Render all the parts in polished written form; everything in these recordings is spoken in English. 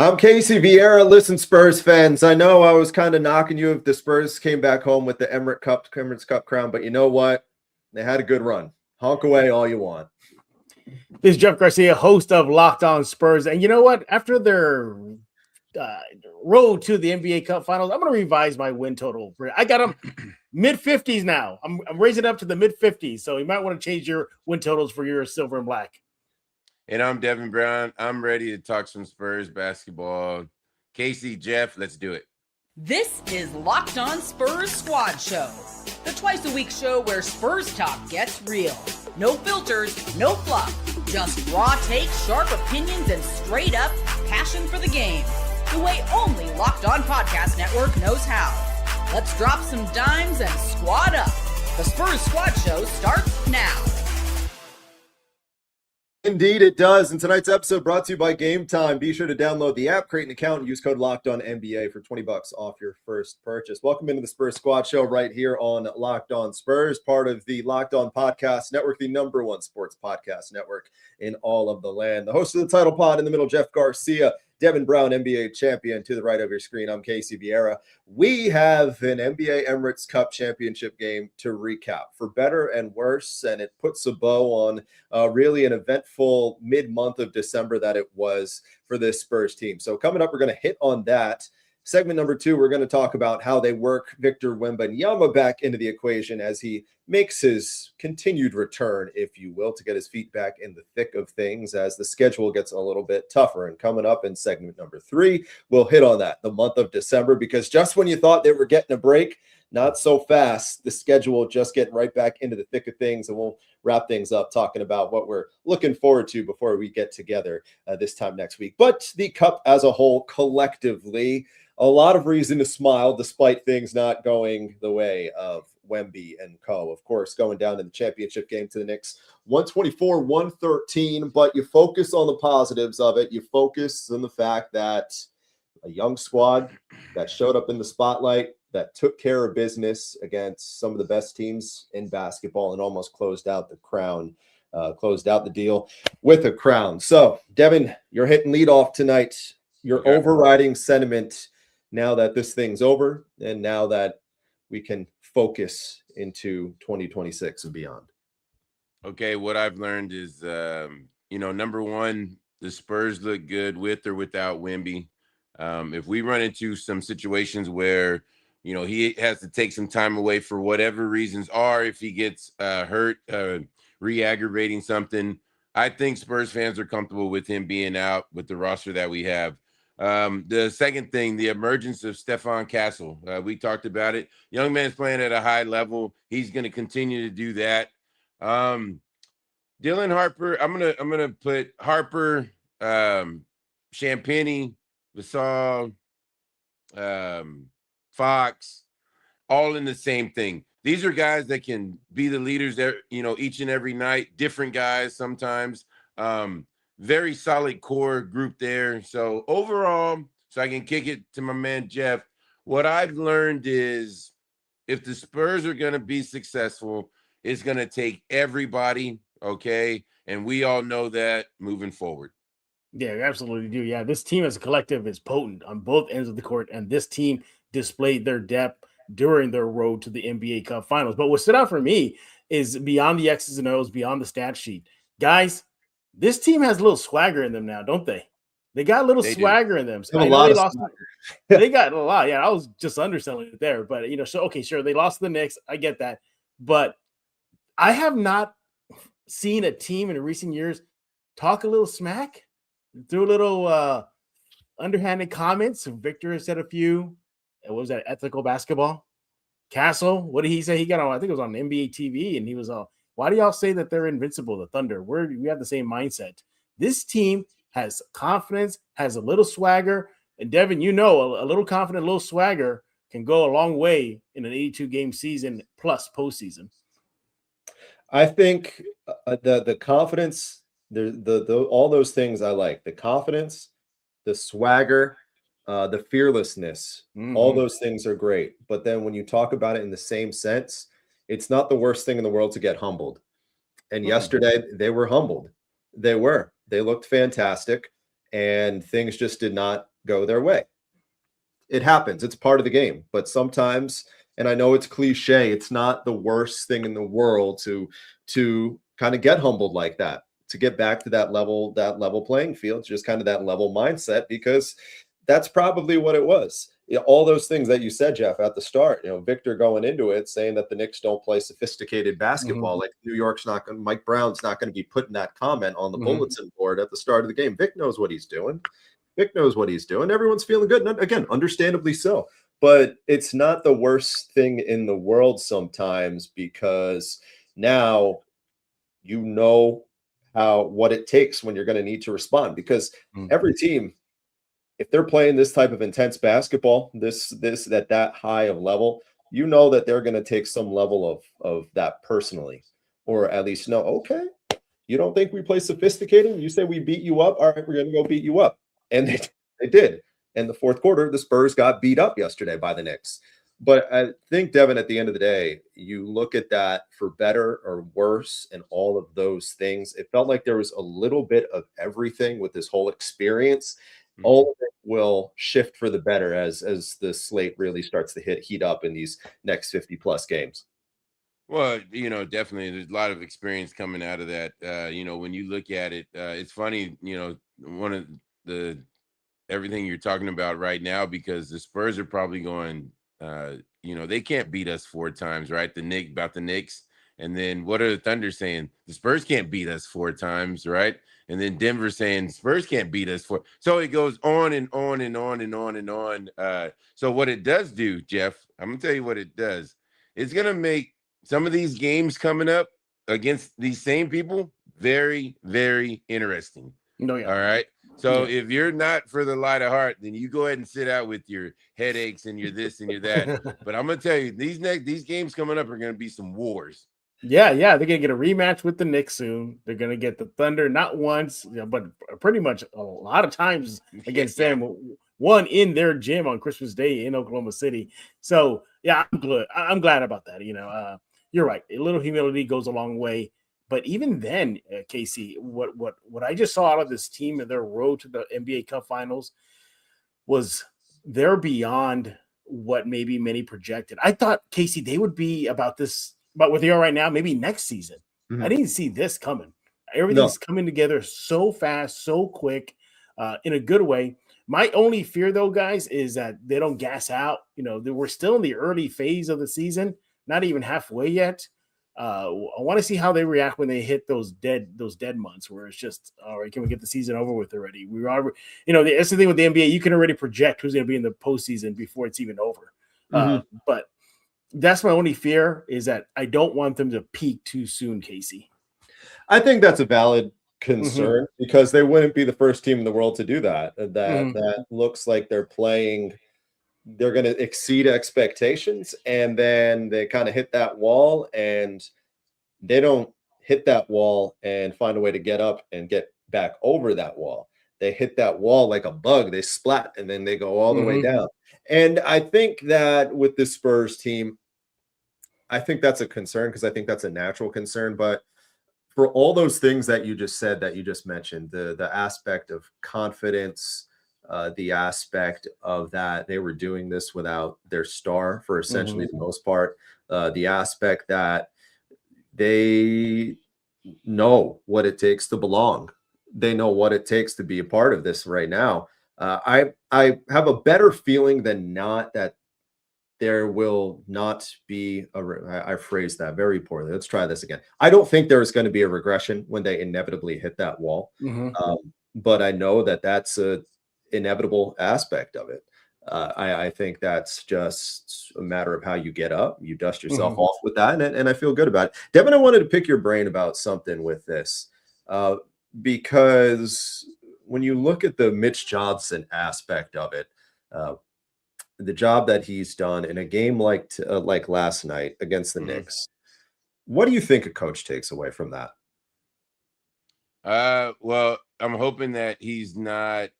I'm Casey Viera. Listen, Spurs fans, I know I was kind of knocking you if the Spurs came back home with the Emirates Cup crown, but you know what? They had a good run. Honk away all you want. This is Jeff Garcia, host of Locked On Spurs. And you know what? After their road to the NBA Cup Finals, I'm going to revise my win total. I got them mid-50s now. I'm raising it up to the mid-50s, so you might want to change your win totals for your silver and black. And I'm Devin Brown. I'm ready to talk some Spurs basketball. Casey, Jeff, let's do it. This is Locked On Spurs Squad Show, the twice-a-week show where Spurs talk gets real. No filters, no fluff, just raw takes, sharp opinions, and straight-up passion for the game. The way only Locked On Podcast Network knows how. Let's drop some dimes and squad up. The Spurs Squad Show starts now. Indeed, it does. And tonight's episode brought to you by Game Time. Be sure to download the app, create an account, and use code LOCKEDONNBA for $20 off your first purchase. Welcome into the Spurs Squad Show right here on Locked On Spurs, part of the Locked On Podcast Network, the number one sports podcast network in all of the land. The host of the title pod in the middle, Jeff Garcia. Devin Brown, NBA champion. To the right of your screen, I'm Casey Viera. We have an NBA Emirates Cup championship game to recap, for better and worse, and it puts a bow on really an eventful mid-month of December that it was for this Spurs team. So coming up, we're going to hit on that. Segment number 2, we're going to talk about how they work Victor Wembanyama back into the equation as he makes his continued return, if you will, to get his feet back in the thick of things as the schedule gets a little bit tougher. And coming up in segment number 3, we'll hit on that, the month of December, because just when you thought they were getting a break, not so fast. The schedule just getting right back into the thick of things, and we'll wrap things up talking about what we're looking forward to before we get together this time next week. But the Cup as a whole, collectively, a lot of reason to smile despite things not going the way of Wemby and co. Of course, going down in the championship game to the Knicks, 124-113, but you focus on the positives of it. You focus on the fact that a young squad that showed up in the spotlight, that took care of business against some of the best teams in basketball and almost closed out the deal with a crown. So, Devin, you're hitting leadoff tonight. Your overriding sentiment now that this thing's over and now that we can focus into 2026 and beyond. Okay, what I've learned is, number one, the Spurs look good with or without Wemby. If we run into some situations where, he has to take some time away for whatever reasons, or if he gets hurt, re-aggravating something, I think Spurs fans are comfortable with him being out with the roster that we have. The second thing, the emergence of Stephon Castle. We talked about it. Young man's playing at a high level. He's going to continue to do that. Dylan Harper, I'm gonna put Harper, Champagny, Vassal, Fox, all in the same thing. These are guys that can be the leaders there, each and every night, different guys sometimes. Very solid core group there. So overall, so I can kick it to my man, Jeff, what I've learned is if the Spurs are going to be successful, it's going to take everybody, okay? And we all know that moving forward. Yeah, we absolutely do. Yeah, this team as a collective is potent on both ends of the court, and this team displayed their depth during their road to the NBA Cup Finals. But what stood out for me is beyond the X's and O's, beyond the stat sheet. Guys, this team has a little swagger in them now, don't they? They got a little swagger in them. So they got a lot. Yeah, I was just underselling it there. But, sure, they lost to the Knicks. I get that. But I have not seen a team in recent years talk a little smack, do a little underhanded comments. Victor has said a few. What was that, ethical basketball? Castle, what did he say? He got on, I think it was on NBA TV, and he was all, why do y'all say that they're invincible, the Thunder? We have the same mindset. This team has confidence, has a little swagger. And Devin, a little confident, a little swagger can go a long way in an 82-game season plus postseason. I think the confidence, the all those things I like. The confidence, the swagger, the fearlessness, all those things are great. But then when you talk about it in the same sense, it's not the worst thing in the world to get humbled. And yesterday they were humbled. They looked fantastic. and things just did not go their way. It happens. It's part of the game. But sometimes, and I know it's cliche, it's not the worst thing in the world to kind of get humbled like that, to get back to that level playing field, just kind of that level mindset, because that's probably what it was. All those things that you said, Jeff, at the start, Victor going into it saying that the Knicks don't play sophisticated basketball, like New York's not going, Mike Brown's not going to be putting that comment on the bulletin board at the start of the game. Vic knows what he's doing. Vic knows what he's doing. Everyone's feeling good. And again, understandably so. But it's not the worst thing in the world sometimes, because now you know what it takes when you're going to need to respond. Because every team, if they're playing this type of intense basketball, this at that high of level, you know that they're going to take some level of that personally, or at least know, okay, you don't think we play sophisticated? You say we beat you up? All right, we're going to go beat you up. And they did. In the fourth quarter, the Spurs got beat up yesterday by the Knicks. But I think, Devin, at the end of the day, you look at that for better or worse and all of those things. It felt like there was a little bit of everything with this whole experience. All of it will shift for the better as the slate really starts to heat up in these next 50-plus games. Well, definitely there's a lot of experience coming out of that. When you look at it, it's funny, one of everything you're talking about right now, because the Spurs are probably going, they can't beat us 4 times, right? The Knicks. And then what are the Thunder saying? The Spurs can't beat us 4 times, right? And then Denver saying Spurs can't beat us 4. So it goes on and on and on and on and on. So what it does do, Jeff, I'm going to tell you what it does. It's going to make some of these games coming up against these same people very, very interesting. No, yeah. All right. So if you're not for the light of heart, then you go ahead and sit out with your headaches and your this and your that. But I'm gonna tell you, these games coming up are gonna be some wars. Yeah, they're gonna get a rematch with the Knicks soon. They're gonna get the Thunder not once, but pretty much a lot of times against them. One in their gym on Christmas Day in Oklahoma City. So yeah, I'm glad about that. You're right. A little humility goes a long way. But even then, Casey, what I just saw out of this team and their road to the NBA Cup Finals was they're beyond what maybe many projected. I thought, Casey, they would be about what they are right now, maybe next season. I didn't see this coming. Everything's coming together so fast, so quick, in a good way. My only fear, though, guys, is that they don't gas out. We're still in the early phase of the season, not even halfway yet. I want to see how they react when they hit those dead months where it's just, all right, can we get the season over with already? That's the thing with the NBA. You can already project who's going to be in the postseason before it's even over. But that's my only fear, is that I don't want them to peak too soon, Casey. I think that's a valid concern, because they wouldn't be the first team in the world to do that. That looks like they're going to exceed expectations, and then they kind of hit that wall, and they don't hit that wall and find a way to get up and get back over that wall. They hit that wall like a bug. They splat, and then they go all the way down. And I think that with the Spurs team, I think that's a concern, because I think that's a natural concern. But for all those things that you just said, that you just mentioned, the aspect of confidence, the aspect of that they were doing this without their star for essentially the most part, the aspect that they know what it takes to belong. They know what it takes to be a part of this right now. I have a better feeling than not that there will not be I phrased that very poorly. Let's try this again. I don't think there's going to be a regression when they inevitably hit that wall. But I know that that's a inevitable aspect of it. I think that's just a matter of how you get up. You dust yourself off with that, and I feel good about it. Devin, I wanted to pick your brain about something with this, because when you look at the Mitch Johnson aspect of it, the job that he's done in a game like last night against the Knicks, what do you think a coach takes away from that? Well, I'm hoping that he's not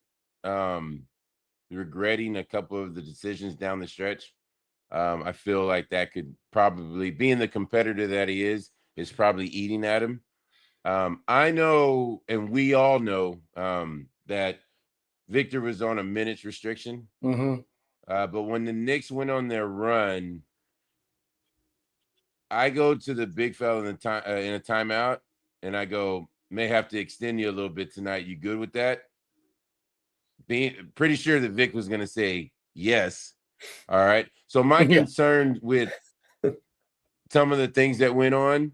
regretting a couple of the decisions down the stretch. I feel like that could probably, being the competitor that he is probably eating at him. I know, and we all know, that Victor was on a minutes restriction. Mm-hmm. But when the Knicks went on their run, I go to the big fella in a timeout, and I go, may have to extend you a little bit tonight. You good with that? Being pretty sure that Vic was going to say yes. All right. So my concern with some of the things that went on,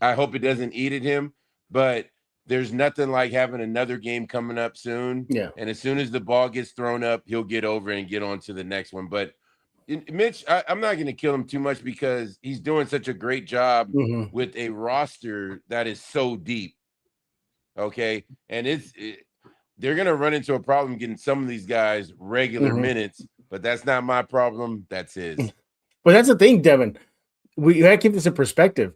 I hope it doesn't eat at him, but there's nothing like having another game coming up soon. Yeah. And as soon as the ball gets thrown up, he'll get over and get on to the next one. But Mitch, I'm not going to kill him too much because he's doing such a great job with a roster that is so deep. Okay. And they're going to run into a problem getting some of these guys regular minutes, but that's not my problem. That's his. But that's the thing, Devin. We got to keep this in perspective.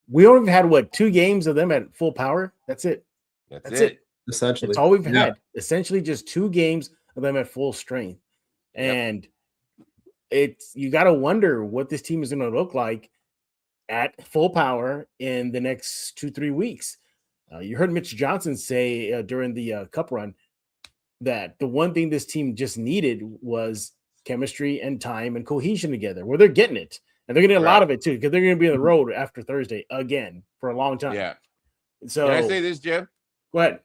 We only had 2 games of them at full power. That's it. That's it. Essentially, that's all we've had. Essentially, just 2 games of them at full strength, and you got to wonder what this team is going to look like at full power in the next 2-3 weeks. You heard Mitch Johnson say during the Cup run that the one thing this team just needed was chemistry and time and cohesion together. Well, they're getting it. And they're getting a lot of it, too, because they're going to be on the road after Thursday again for a long time. Yeah. So, can I say this, Jeff? Go ahead.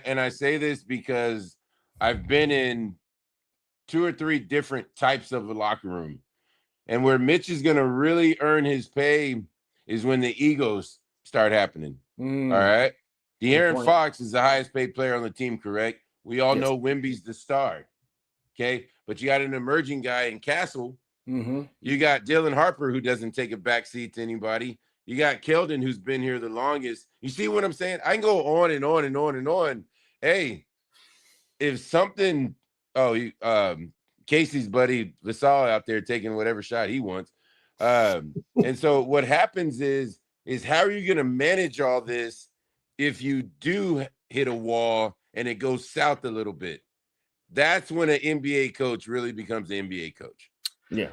And I say this because I've been in 2 or 3 different types of a locker room. And where Mitch is going to really earn his pay is when the egos start happening. All right? De'Aaron Fox is the highest paid player on the team, correct? We all know Wemby's the star. Okay? But you got an emerging guy in Castle. You got Dylan Harper, who doesn't take a backseat to anybody. You got Keldon, who's been here the longest. You see what I'm saying? I can go on and on and on and on. Hey, if something, Casey's buddy Vassal out there taking whatever shot he wants. And so what happens is how are you going to manage all this if you do hit a wall and it goes south a little bit? That's when an NBA coach really becomes an NBA coach. Yeah.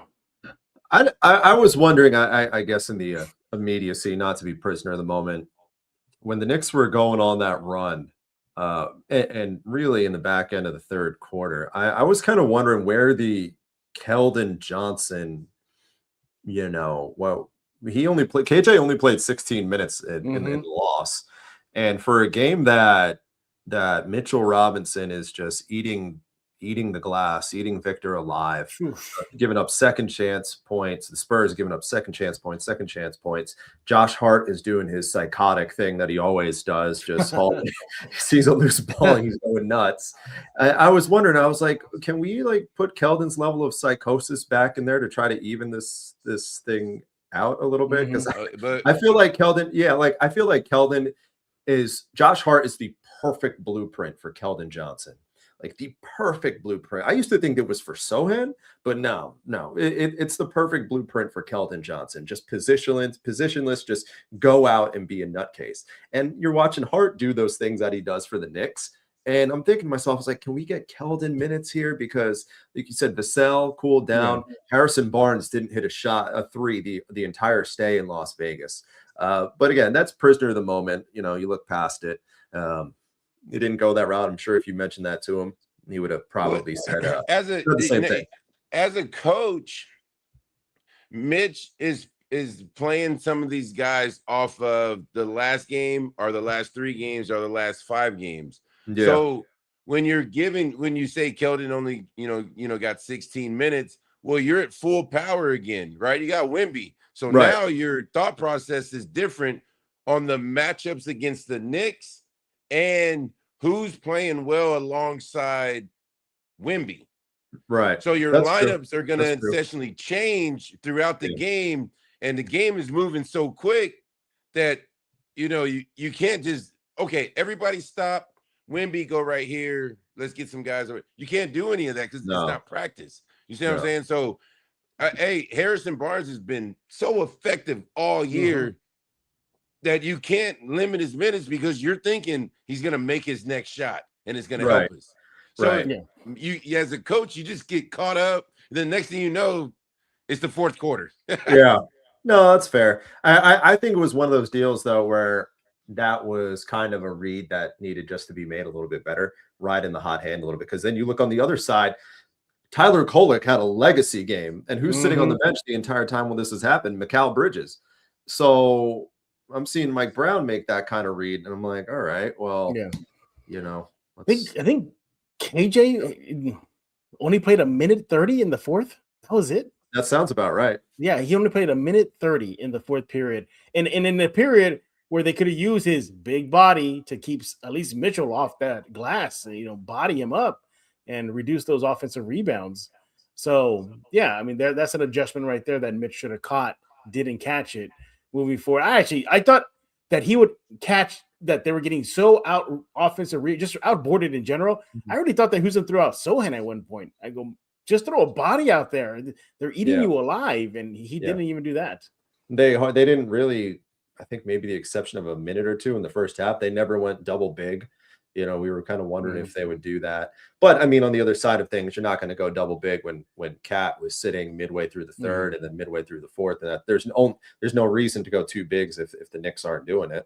I was wondering, I guess in the immediacy, not to be prisoner of the moment, when the Knicks were going on that run, and really in the back end of the third quarter, I was kind of wondering where the Keldon Johnson, he KJ only played 16 minutes in the loss. And for a game that Mitchell Robinson is just eating the glass, eating Victor alive, giving up second chance points. The Spurs giving up second chance points. Josh Hart is doing his psychotic thing that he always does, just sees a loose ball and he's going nuts. I was wondering, I was like, can we put Keldon's level of psychosis back in there to try to even this thing out a little bit? Because I feel like Keldon, I feel like Keldon Josh Hart is the perfect blueprint for Keldon Johnson. Like the perfect blueprint. I used to think it was for Sohan, but no, it's the perfect blueprint for Keldon Johnson. Just positionless, just go out and be a nutcase. And you're watching Hart do those things that he does for the Knicks. And I'm thinking to myself, I was like, can we get Keldon minutes here? Because like you said, Vassell cooled down. Yeah. Harrison Barnes didn't hit a 3 the entire stay in Las Vegas. But again, that's prisoner of the moment. You look past it. He didn't go that route. I'm sure if you mentioned that to him, he would have probably said the same thing. As a coach, Mitch is playing some of these guys off of the last game or the last 3 games or the last 5 games. Yeah. So when you say Keldon only, got 16 minutes, well, you're at full power again, right? You got Wemby. So now your thought process is different on the matchups against the Knicks and who's playing well alongside Wemby. Right. So your lineups are going to essentially change throughout the game, and the game is moving so quick that, you can't just, everybody stop, Wemby go right here, let's get some guys over. You can't do any of that because it's not practice. You see what I'm saying? So, Harrison Barnes has been so effective all year that you can't limit his minutes because you're thinking he's going to make his next shot and it's going to help us. So you as a coach, you just get caught up. The next thing you know, it's the fourth quarter. Yeah. No, that's fair. I think it was one of those deals, though, where that was kind of a read that needed just to be made a little bit better, ride in the hot hand a little bit. Because then you look on the other side, Tyler Kolek had a legacy game, and who's sitting on the bench the entire time when this has happened? Mikal Bridges. So I'm seeing Mike Brown make that kind of read, and I'm like, all right, well, you know, I think KJ only played a minute 30 in the fourth. That was it. That sounds about right. Yeah, he only played a minute 30 in the fourth period, and in the period where they could have used his big body to keep at least Mitchell off that glass, body him up and reduce those offensive rebounds. So, yeah, I mean, that's an adjustment right there that Mitch should have caught, didn't catch it moving forward. I thought that he would catch that they were getting so out offensive, just outboarded in general. I already thought that he was going to throw out Sohan at one point. I go, just throw a body out there. They're eating you alive, and he didn't even do that. They didn't really, I think maybe the exception of a minute or two in the first half, they never went double big. We were kind of wondering if they would do that. But, I mean, on the other side of things, you're not going to go double big when Cat was sitting midway through the third and then midway through the fourth. And there's no reason to go two bigs if the Knicks aren't doing it.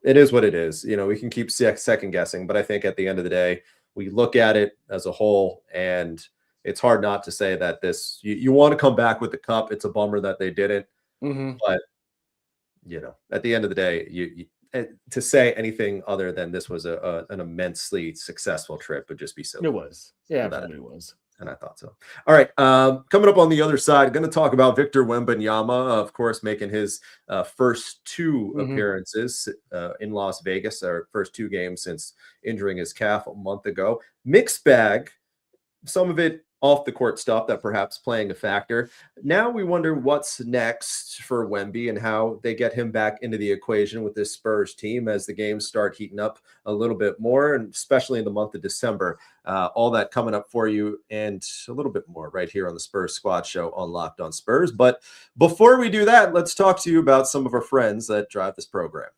It is what it is. We can keep second guessing. But I think at the end of the day, we look at it as a whole, and it's hard not to say that you want to come back with the cup. It's a bummer that they didn't. But, at the end of the day, to say anything other than this was an immensely successful trip would just be silly. It was. Yeah, it was. And I thought so. All right. Coming up on the other side, going to talk about Victor Wembanyama, of course, making his first two appearances in Las Vegas, our first two games since injuring his calf a month ago. Mixed bag, some of it off the court stuff that perhaps playing a factor. Now we wonder what's next for Wemby and how they get him back into the equation with this Spurs team as the games start heating up a little bit more, and especially in the month of December. All that coming up for you and a little bit more right here on the Spurs Squad Show on Locked On Spurs. But before we do that, let's talk to you about some of our friends that drive this program.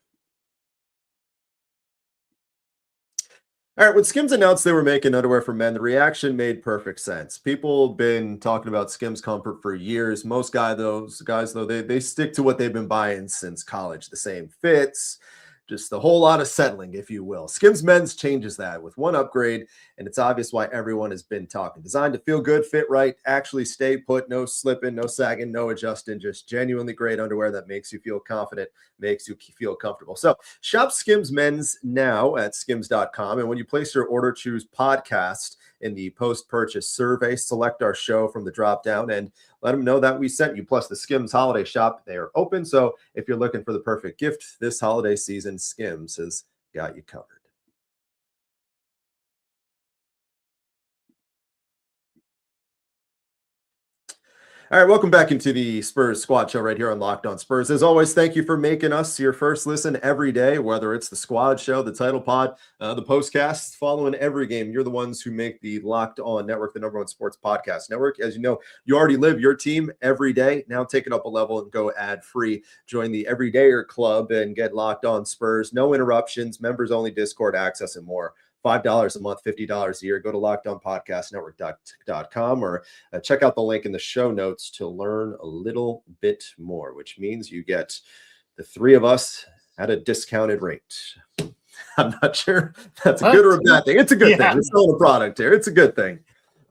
All right, when Skims announced they were making underwear for men, the reaction made perfect sense. People have been talking about Skims Comfort for years. Most guys, though, they stick to what they've been buying since college. The same fits, just a whole lot of settling, if you will. Skims Men's changes that with one upgrade, and it's obvious why everyone has been talking. Designed to feel good, fit right, actually stay put, no slipping, no sagging, no adjusting, just genuinely great underwear that makes you feel confident, makes you feel comfortable. So shop Skims Men's now at skims.com, and when you place your order, choose podcast in the post-purchase survey. Select our show from the drop-down and let them know that we sent you. Plus, the Skims holiday shop, they are open. So if you're looking for the perfect gift this holiday season, Skims has got you covered. All right, welcome back into the Spurs Squad Show right here on Locked On Spurs. As always, thank you for making us your first listen every day, whether it's the Squad Show, the title pod, the postcasts, following every game. You're the ones who make the Locked On Network, the #1 sports podcast network. As you know, you already live your team every day. Now take it up a level and go ad-free. Join the Everydayer Club and get Locked On Spurs. No interruptions, members-only Discord access, and more. $5 a month, $50 a year. Go to LockedOnPodcastNetwork.com or check out the link in the show notes to learn a little bit more, which means you get the three of us at a discounted rate. I'm not sure that's a good or a bad thing. It's a good thing. We're selling a product here. It's a good thing.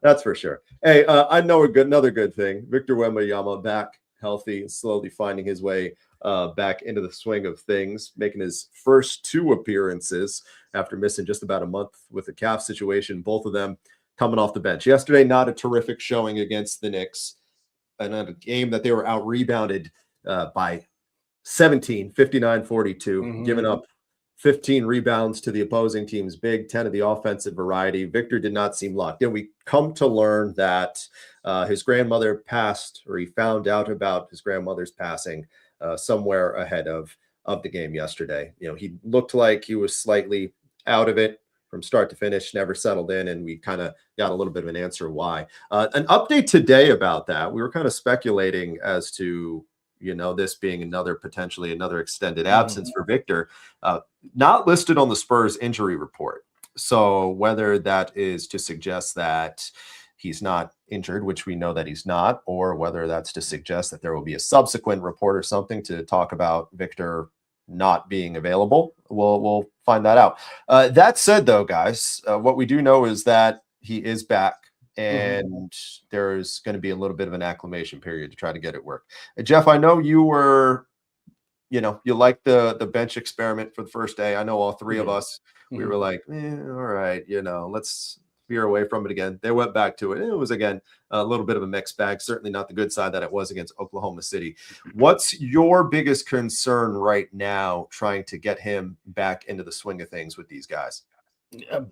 That's for sure. Hey, I know another good thing. Victor Wembanyama back healthy and slowly finding his way back into the swing of things, making his first two appearances after missing just about a month with the calf situation, both of them coming off the bench. Yesterday, not a terrific showing against the Knicks, and a game that they were out-rebounded by 17, 59-42, giving up 15 rebounds to the opposing team's big, 10 of the offensive variety. Victor did not seem locked in. We come to learn that his grandmother passed, or he found out about his grandmother's passing somewhere ahead of the game yesterday. He looked like he was slightly out of it from start to finish, never settled in, and we kind of got a little bit of an answer why. An update today about that. We were kind of speculating as to, this being potentially another extended absence for Victor, not listed on the Spurs injury report. So whether that is to suggest that he's not injured, which we know that he's not, or whether that's to suggest that there will be a subsequent report or something to talk about Victor not being available. We'll find that out. That said, though, guys, what we do know is that he is back, and there's going to be a little bit of an acclimation period to try to get it work. Jeff, I know you were, you liked the bench experiment for the first day. I know all three of us, we were like, all right, let's veer away from it again. They went back to it. It was, again, a little bit of a mixed bag. Certainly not the good side that it was against Oklahoma City. What's your biggest concern right now trying to get him back into the swing of things with these guys?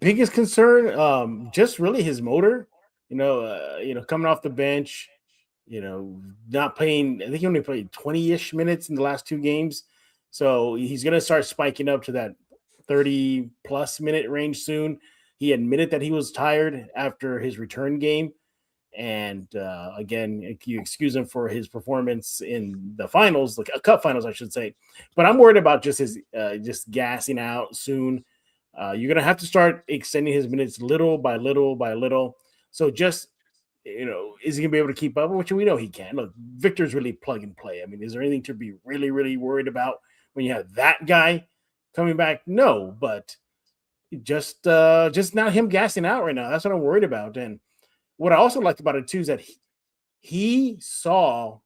Biggest concern, just really his motor. Coming off the bench, not playing. I think he only played 20-ish minutes in the last 2 games. So he's going to start spiking up to that 30-plus minute range soon. He admitted that he was tired after his return game. And again, you excuse him for his performance in the finals, like a cup finals, I should say. But I'm worried about just his just gassing out soon. You're going to have to start extending his minutes little by little by little. So just, is he going to be able to keep up? Which we know he can. Look, Victor's really plug and play. I mean, is there anything to be really, really worried about when you have that guy coming back? No, but just not him gassing out right now. That's what I'm worried about. And what I also liked about it too is that he saw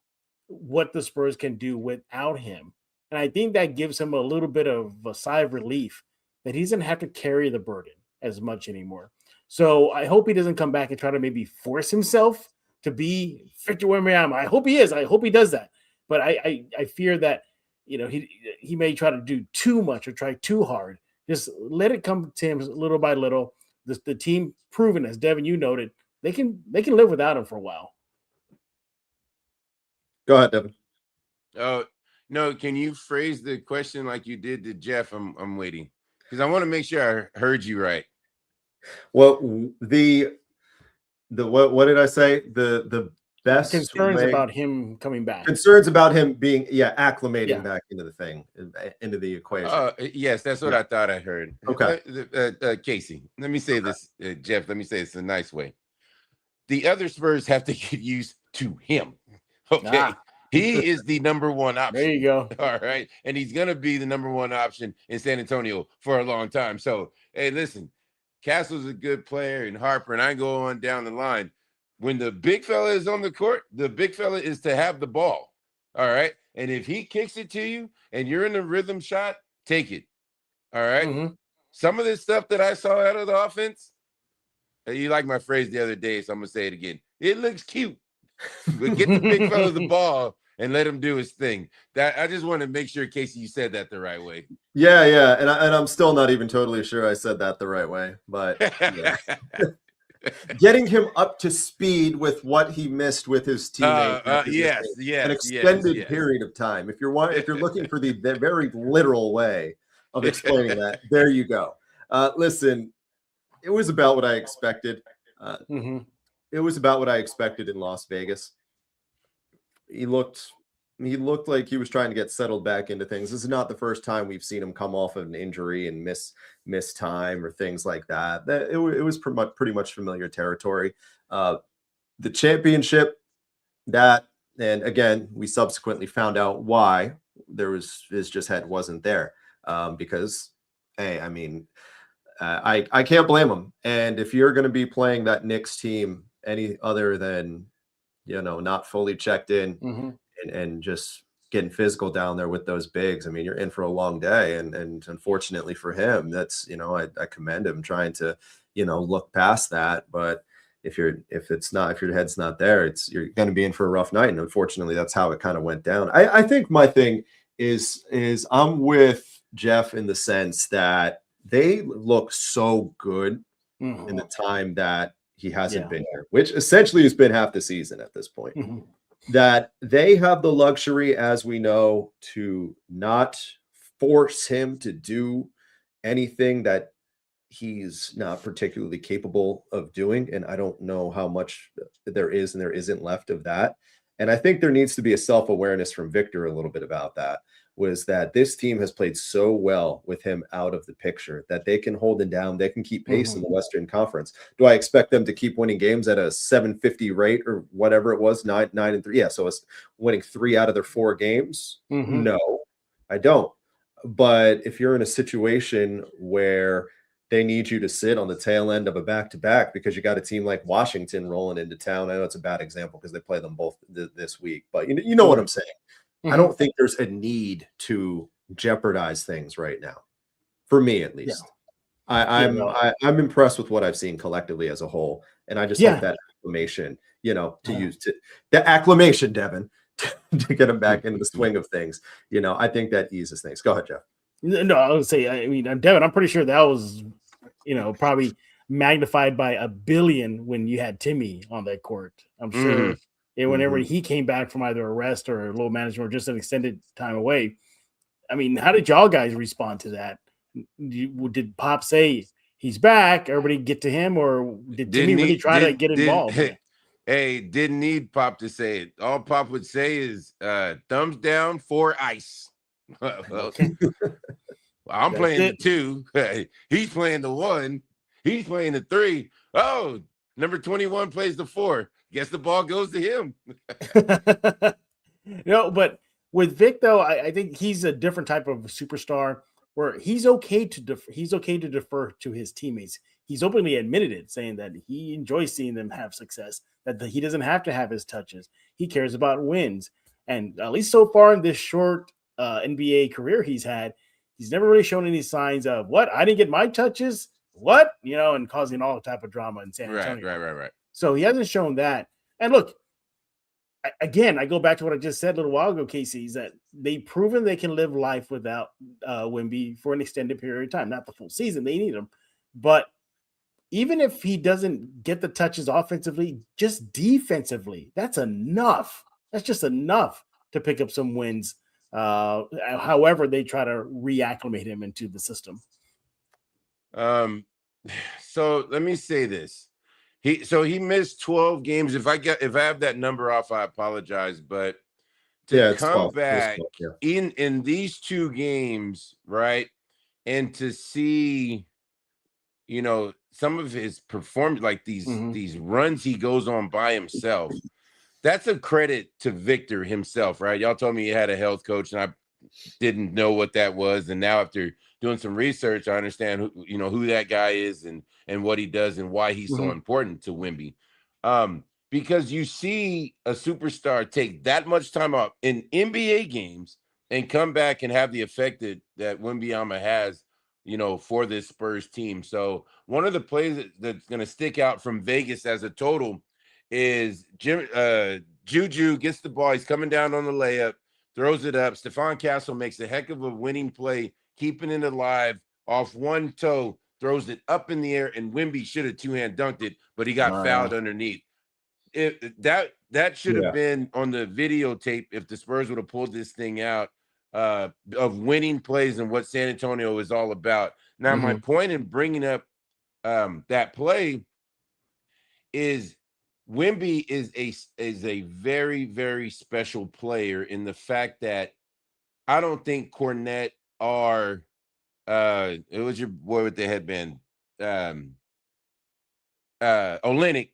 what the Spurs can do without him. And I think that gives him a little bit of a sigh of relief that he doesn't have to carry the burden as much anymore. So I hope he doesn't come back and try to maybe force himself to be Victor Wembanyama. I hope he is. I hope he does that. But I fear that, he may try to do too much or try too hard. Just let it come to him little by little. The team proven, as Devin, you noted, they can live without him for a while. Go ahead, Devin. Oh, no, can you phrase the question like you did to Jeff? I'm waiting because I want to make sure I heard you right. Well, the what did I say? The best concerns about him coming back. Concerns about him being acclimating back into the thing, into the equation. Yes, that's what I thought I heard. Okay, Casey, let me say this, Jeff. Let me say this in a nice way. The other Spurs have to get used to him. Okay. He is the number one option. There you go. All right. And he's going to be the number one option in San Antonio for a long time. So, hey, listen, Castle's a good player and Harper, and I go on down the line. When the big fella is on the court, the big fella is to have the ball. All right. And if he kicks it to you and you're in a rhythm shot, take it. All right. Some of this stuff that I saw out of the offense, you like my phrase the other day, so I'm going to say it again. It looks cute. But get the big fella the ball and let him do his thing. That I just want to make sure, Casey, you said that the right way. Yeah. And I'm still not even totally sure I said that the right way. But getting him up to speed with what he missed with his teammates. An extended period of time. If you're looking for the very literal way of explaining that, there you go. Listen, it was about what I expected. It was about what I expected in Las Vegas. He looked like he was trying to get settled back into things. This is not the first time we've seen him come off of an injury and miss time or things like that. It was pretty much familiar territory. The championship, and again, we subsequently found out why his head wasn't there. Because, hey, I mean, I can't blame him. And if you're going to be playing that Knicks team any other than, not fully checked in and just getting physical down there with those bigs, I mean, you're in for a long day. And unfortunately for him, that's, I commend him trying to, look past that. But if your head's not there, you're going to be in for a rough night. And unfortunately, that's how it kind of went down. I think my thing is I'm with Jeff in the sense that they look so good in the time that he hasn't been here, which essentially has been half the season at this point, that they have the luxury, as we know, to not force him to do anything that he's not particularly capable of doing. And I don't know how much there is and there isn't left of that. And I think there needs to be a self-awareness from Victor a little bit about that, was that this team has played so well with him out of the picture that they can hold him down. They can keep pace in the Western Conference. Do I expect them to keep winning games at a 750 rate or whatever it was, 9-3? Yeah, so it's winning 3 out of their 4 games. No, I don't. But if you're in a situation where they need you to sit on the tail end of a back-to-back because you got a team like Washington rolling into town. I know it's a bad example because they play them both this week, but you know what I'm saying. I don't think there's a need to jeopardize things right now, for me at least. Yeah. I'm impressed with what I've seen collectively as a whole, and I just hope that acclamation, use the acclamation, Devin, to get him back into the swing of things. I think that eases things. Go ahead, Jeff. No, I would say, Devin, I'm pretty sure that was, probably magnified by a billion when you had Timmy on that court. I'm sure whenever he came back from either a rest or a low management or just an extended time away. I mean, how did y'all guys respond to that? Did Pop say he's back? Everybody get to him, or did Timmy really try to get involved? Hey, didn't need Pop to say it. All Pop would say is thumbs down for ice. Okay. I'm playing the 2. He's playing the 1. He's playing the 3. Oh, number 21 plays the 4. Guess the ball goes to him. But with Vic, though, I think he's a different type of superstar where he's okay to defer to his teammates. He's openly admitted it, saying that he enjoys seeing them have success, that he doesn't have to have his touches. He cares about wins. And at least so far in this short NBA career he's had, he's never really shown any signs of I didn't get my touches, and causing all type of drama in San Antonio. Right. So he hasn't shown that. And look, again, I go back to what I just said a little while ago, Casey, is that they've proven they can live life without Wemby for an extended period of time. Not the full season, they need him. But even if he doesn't get the touches offensively, just defensively, that's enough. That's just enough to pick up some wins. However, they try to reacclimate him into the system. So let me say this. He missed 12 games. If I have that number off, I apologize. But to come back in these 2 games, right, and to see, some of his performance, like these runs he goes on by himself. That's a credit to Victor himself, right? Y'all told me he had a health coach, and I didn't know what that was. And now after doing some research, I understand who that guy is and what he does and why he's so important to Wemby. Because you see a superstar take that much time off in NBA games and come back and have the effect that Wembanyama has, for this Spurs team. So one of the plays that's going to stick out from Vegas as a total is Juju gets the ball. He's coming down on the layup, throws it up. Stephon Castle makes a heck of a winning play, keeping it alive off one toe, throws it up in the air, and Wemby should have 2-hand dunked it, but he got fouled underneath. That should have been on the videotape if the Spurs would have pulled this thing out of winning plays and what San Antonio is all about. Now, my point in bringing up that play is Wemby is a very, very special player in the fact that I don't think Cornette or it was your boy with the headband, Olynyk,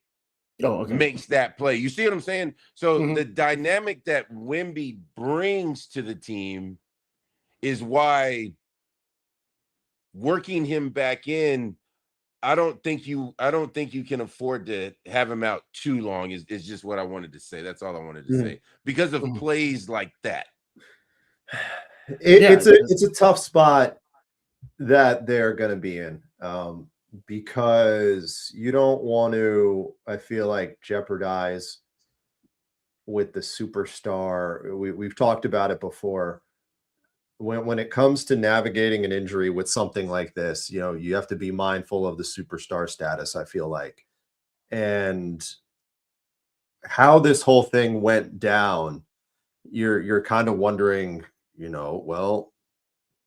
makes that play. You see what I'm saying? So the dynamic that Wemby brings to the team is why working him back in, I don't think you can afford to have him out too long is just what I wanted to say. That's all I wanted to say because of plays like that. It's a tough spot that they're going to be in because you don't want to, I feel like, jeopardize with the superstar. We've talked about it before. When it comes to navigating an injury with something like this, you have to be mindful of the superstar status, I feel like. And how this whole thing went down, you're kind of wondering, well,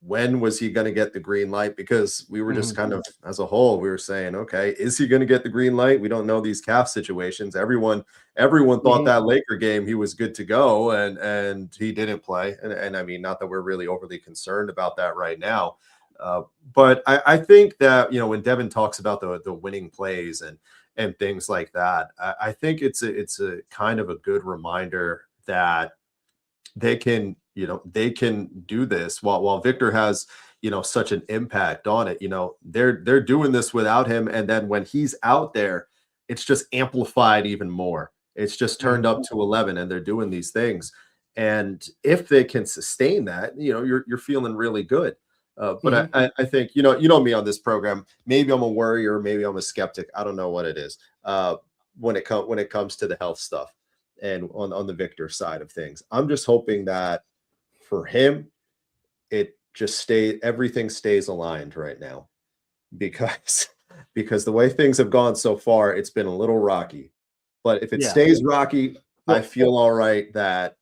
when was he going to get the green light? Because we were just kind of, as a whole, we were saying, okay, is he going to get the green light? We don't know these calf situations. Everyone thought that Laker game he was good to go, and he didn't play. And I mean, not that we're really overly concerned about that right now, but I think that when Devin talks about the winning plays and things like that, I think it's a kind of a good reminder that they can do this while Victor has such an impact on it. They're doing this without him, and then when he's out there, it's just amplified even more. It's just turned up to 11, and they're doing these things. And if they can sustain that, you're feeling really good. But I think you know me on this program. Maybe I'm a worrier, maybe I'm a skeptic. I don't know what it is. When it comes to the health stuff. And on the Victor side of things, I'm just hoping that for him, everything stays aligned right now, because the way things have gone so far, it's been a little rocky. But if it stays rocky, I feel all right that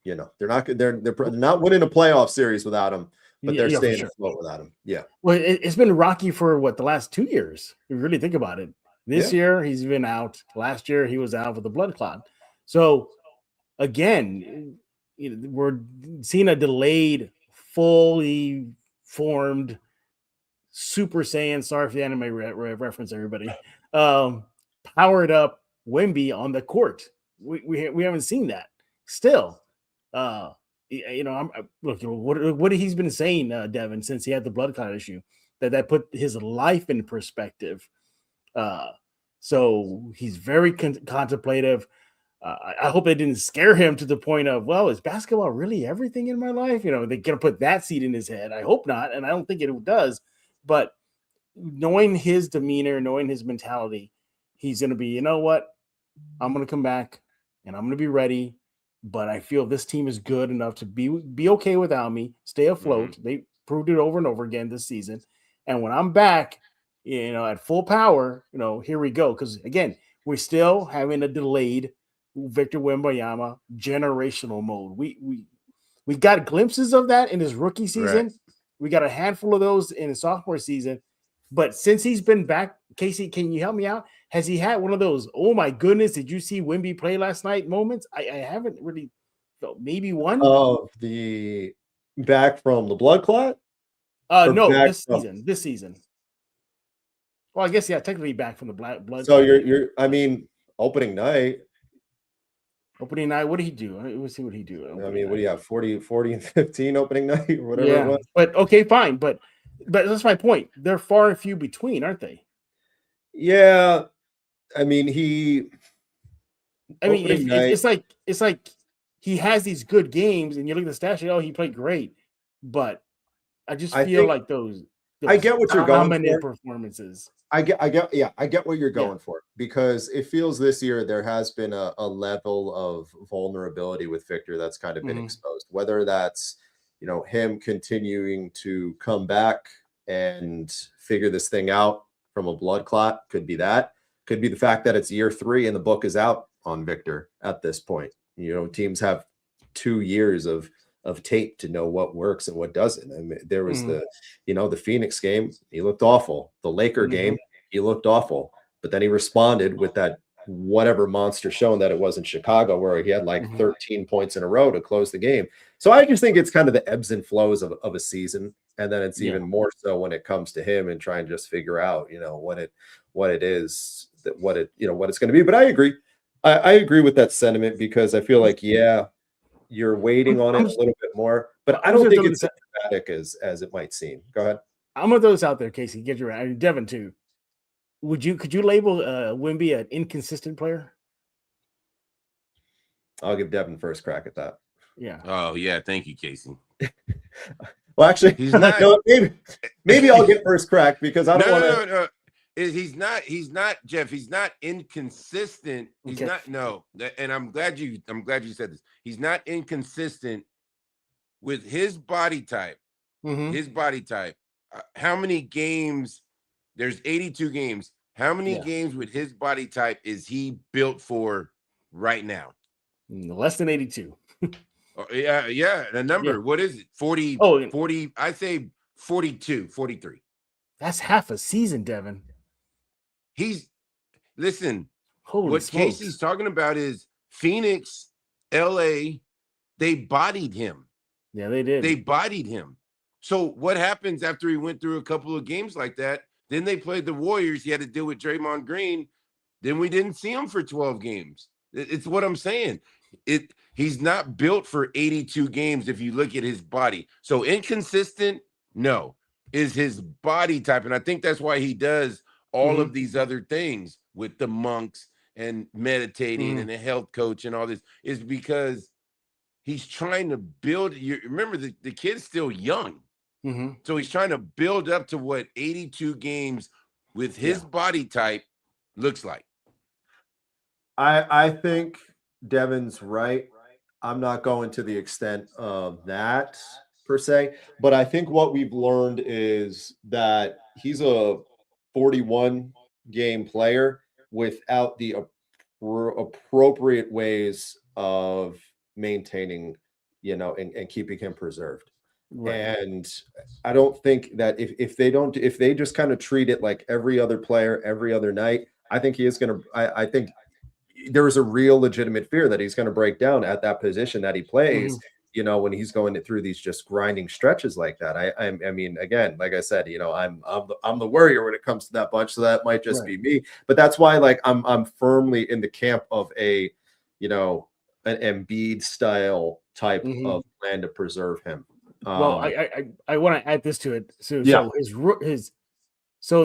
they're not winning a playoff series without him, but they're staying afloat without him. Yeah. Well, it's been rocky for the last 2 years. If you really think about it. This year, he's been out. Last year, he was out with a blood clot. So, again, we're seeing a delayed, fully formed Super Saiyan. Sorry for the anime reference, everybody. Powered up Wemby on the court. We haven't seen that still. Look, what he's been saying, Devin, since he had the blood clot issue, that put his life in perspective. So he's very contemplative. I hope they didn't scare him to the point of, well, is basketball really everything in my life? They're going to put that seed in his head. I hope not. And I don't think it does, but knowing his demeanor, knowing his mentality, he's going to be, you know what? I'm going to come back and I'm going to be ready, but I feel this team is good enough to be okay without me, stay afloat. They proved it over and over again this season. And when I'm back, at full power, here we go. Because again, we're still having a delayed Victor Wembanyama generational mode. We got glimpses of that in his rookie season. Right. We got a handful of those in his sophomore season. But since he's been back, Casey, can you help me out? Has he had one of those, oh my goodness, did you see Wemby play last night moments? I haven't really felt maybe one. Of the back from the blood clot? No, this season. Well, I guess, technically back from the blood. So you're opening night. Opening night, what did he do? Let's see what he do. What do you have? 40 and 15 opening night or whatever it was? But okay, fine. But that's my point. They're far and few between, aren't they? Yeah. It's like he has these good games, and you look at the stat sheet, he played great. But I just feel like those I get what you're going for. Performances. I get what you're going for, because it feels this year there has been a level of vulnerability with Victor that's kind of been exposed, whether that's him continuing to come back and figure this thing out from a blood clot. Could be the fact that it's year 3 and the book is out on Victor at this point. Teams have 2 years of tape to know what works and what doesn't. There was the Phoenix game, he looked awful. The Laker game, he looked awful. But then he responded with that whatever monster showing that it was in Chicago, where he had 13 points in a row to close the game. So I just think it's kind of the ebbs and flows of a season. And then it's even more so when it comes to him and trying to just figure out, what it is, what it's going to be. But I agree. I agree with that sentiment, because I feel like, you're waiting on it a little bit more, but I don't think it's as dramatic as it might seem. Go ahead. I'm gonna throw this out there, Casey. Get your Devin too. Could you label Wemby an inconsistent player? I'll give Devin first crack at that. Yeah. Oh yeah, thank you, Casey. Well, actually, he's not. Maybe I'll get first crack, because I don't want to. No. He's not Jeff. He's not inconsistent. He's not. No, and I'm glad you said this. He's not inconsistent with his body type. His body type. How many games? There's 82 games. How many games with his body type is he built for right now? Less than 82. Oh, yeah. The number, Yeah. what is it? 40, Oh, 40, I say 42, 43. That's half a season, Devin. Listen, Holy what smokes. Casey's talking about is Phoenix, LA, they bodied him. Yeah, they did. They bodied him. So what happens after he went through a couple of games like that? Then they played the Warriors. He had to deal with Draymond Green. Then we didn't see him for 12 games. It's what I'm saying. He's not built for 82 games if you look at his body. So inconsistent, no, is his body type. And I think that's why he does all of these other things with the monks and meditating and a health coach and all this, is because he's trying to build. You remember the kid's still young. So he's trying to build up to what 82 games with his body type looks like. I think Devin's right. I'm not going to the extent of that per se, but I think what we've learned is that he's a 41 game player without the appropriate ways of maintaining, and keeping him preserved. Right. And I don't think that if they just kind of treat it like every other player every other night, I think he is going to. I think there is a real legitimate fear that he's going to break down at that position that he plays. When he's going through these just grinding stretches like that. I mean, again, like I said, I'm the worrier when it comes to that bunch, so that might just be me. But that's why, like, I'm firmly in the camp of an Embiid style type of plan to preserve him. Well, I want to add this to it. So in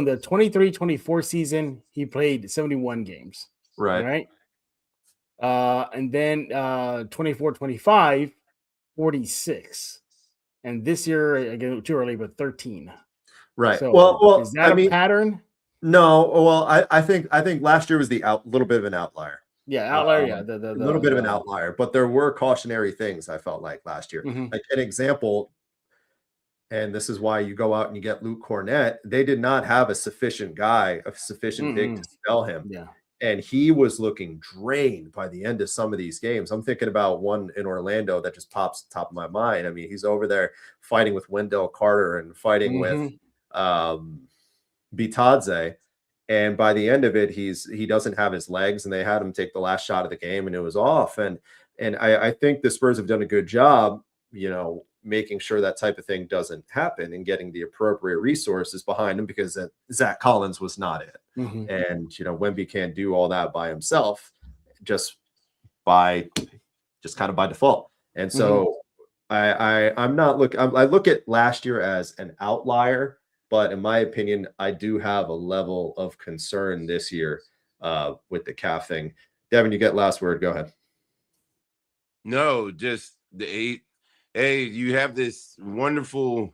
the 23-24 season, he played 71 games. Right. And then 24-25, 46. And this year, again, too early, but 13. Right. So well, is that a pattern? No. Well, I think last year was little bit of an outlier. Yeah, outlier. A little bit of an outlier, but there were cautionary things I felt like last year. Like an example, and this is why you go out and you get Luke Cornett. They did not have a sufficient big to spell him. Yeah. And he was looking drained by the end of some of these games. I'm thinking about one in Orlando that just pops to the top of my mind. I mean, he's over there fighting with Wendell Carter and fighting with Bitadze. And by the end of it, he doesn't have his legs, and they had him take the last shot of the game, and it was off. And I think the Spurs have done a good job, making sure that type of thing doesn't happen and getting the appropriate resources behind him, because Zach Collins was not it. And, Wemby can't do all that by himself, just kind of by default. And so I look at last year as an outlier, but in my opinion, I do have a level of concern this year with the calf thing. Devin, you get last word. Go ahead. No, just hey, you have this wonderful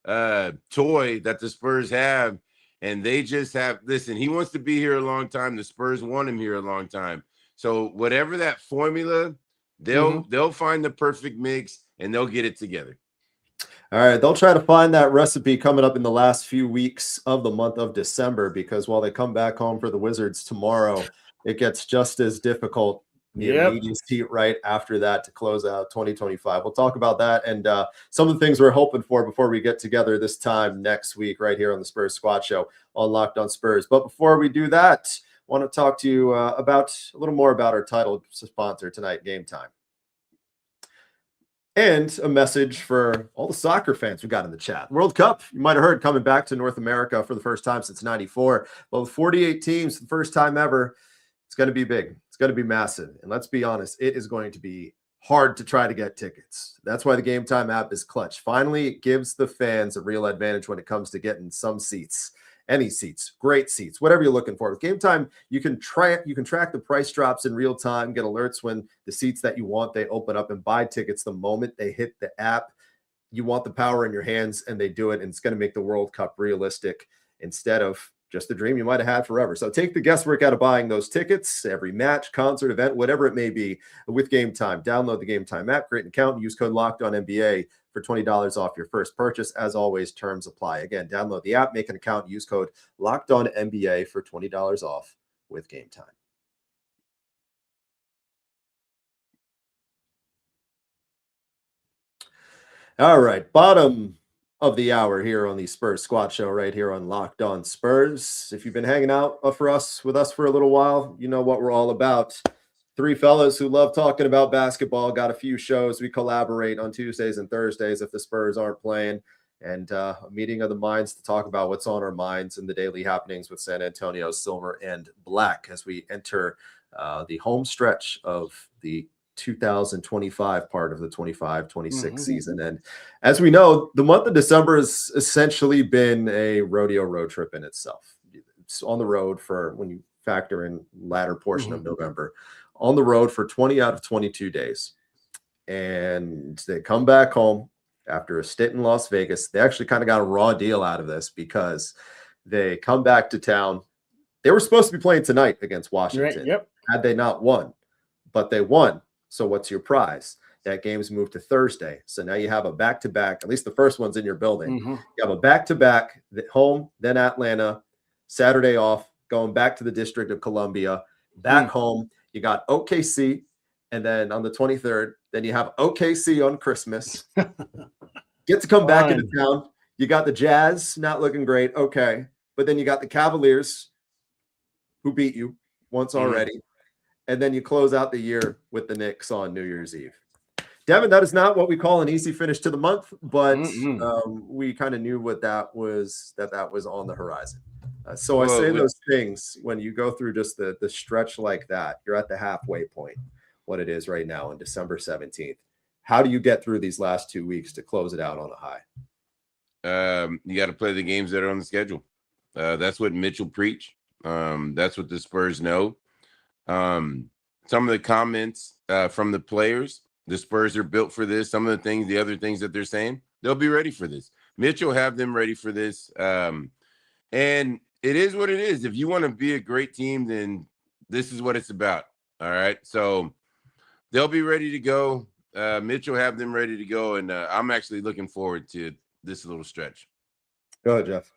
toy that the Spurs have, and they just have, listen, he wants to be here a long time. The Spurs want him here a long time. So whatever that formula, they'll find the perfect mix and they'll get it together. All right, they'll try to find that recipe coming up in the last few weeks of the month of December, because while they come back home for the Wizards tomorrow, it gets just as difficult the immediacy right after that to close out 2025. We'll talk about that and some of the things we're hoping for before we get together this time next week right here on the Spurs Squad Show on Locked On Spurs. But before we do that, I want to talk to you about a little more about our title sponsor tonight, Game Time. And a message for all the soccer fans we got in the chat. World Cup, you might have heard, coming back to North America for the first time since '94. Well, with 48 teams, the first time ever, it's going to be big. It's going to be massive. And let's be honest, it is going to be hard to try to get tickets. That's why the Game Time app is clutch. Finally, it gives the fans a real advantage when it comes to getting some seats. Any seats, great seats, whatever you're looking for. With Game Time, you can track the price drops in real time, get alerts when the seats that you want, they open up, and buy tickets the moment they hit the app. You want the power in your hands, and they do it, and it's going to make the World Cup realistic instead of just a dream you might have had forever. So take the guesswork out of buying those tickets, every match, concert, event, whatever it may be, with Game Time. Download the Game Time app, create an account, and use code LOCKEDONNBA for $20 off your first purchase. As always, terms apply. Again, download the app, make an account, use code LOCKEDONNBA for $20 off with Game Time. All right, bottom of the hour here on the Spurs Squad Show, right here on Locked On Spurs. If you've been hanging out with us for a little while, you know what we're all about. Three fellas who love talking about basketball. Got a few shows. We collaborate on Tuesdays and Thursdays if the Spurs aren't playing, and a meeting of the minds to talk about what's on our minds and the daily happenings with San Antonio Silver and Black as we enter the home stretch of the 2025 part of the 25-26 season. And as we know, the month of December has essentially been a rodeo road trip in itself. It's on the road for, when you factor in latter portion of November, on the road for 20 out of 22 days. And they come back home after a stint in Las Vegas. They actually kind of got a raw deal out of this because they come back to town. They were supposed to be playing tonight against Washington. Right, had they not won, but they won. So what's your prize? That game's moved to Thursday. So now you have a back-to-back, at least the first one's in your building. You have a back-to-back, home, then Atlanta, Saturday off, going back to the District of Columbia, back home. You got OKC, and then on the 23rd, then you have OKC on Christmas. Get to come back into town. You got the Jazz, not looking great. Okay. But then you got the Cavaliers, who beat you once already. And then you close out the year with the Knicks on New Year's Eve. Devin, that is not what we call an easy finish to the month, but we kind of knew what that was on the horizon. So I say those things when you go through just the stretch like that. You're at the halfway point, what it is right now on December 17th. How do you get through these last 2 weeks to close it out on a high? You got to play the games that are on the schedule. That's what Mitchell preached. That's what the Spurs know. Some of the comments from the players, the Spurs are built for this. Some of the other things that they're saying, they'll be ready for this. Mitchell have them ready for this. And it is what it is. If you want to be a great team, then this is what it's about. All right. So they'll be ready to go. Mitchell have them ready to go. And I'm actually looking forward to this little stretch. Go ahead, Jeff.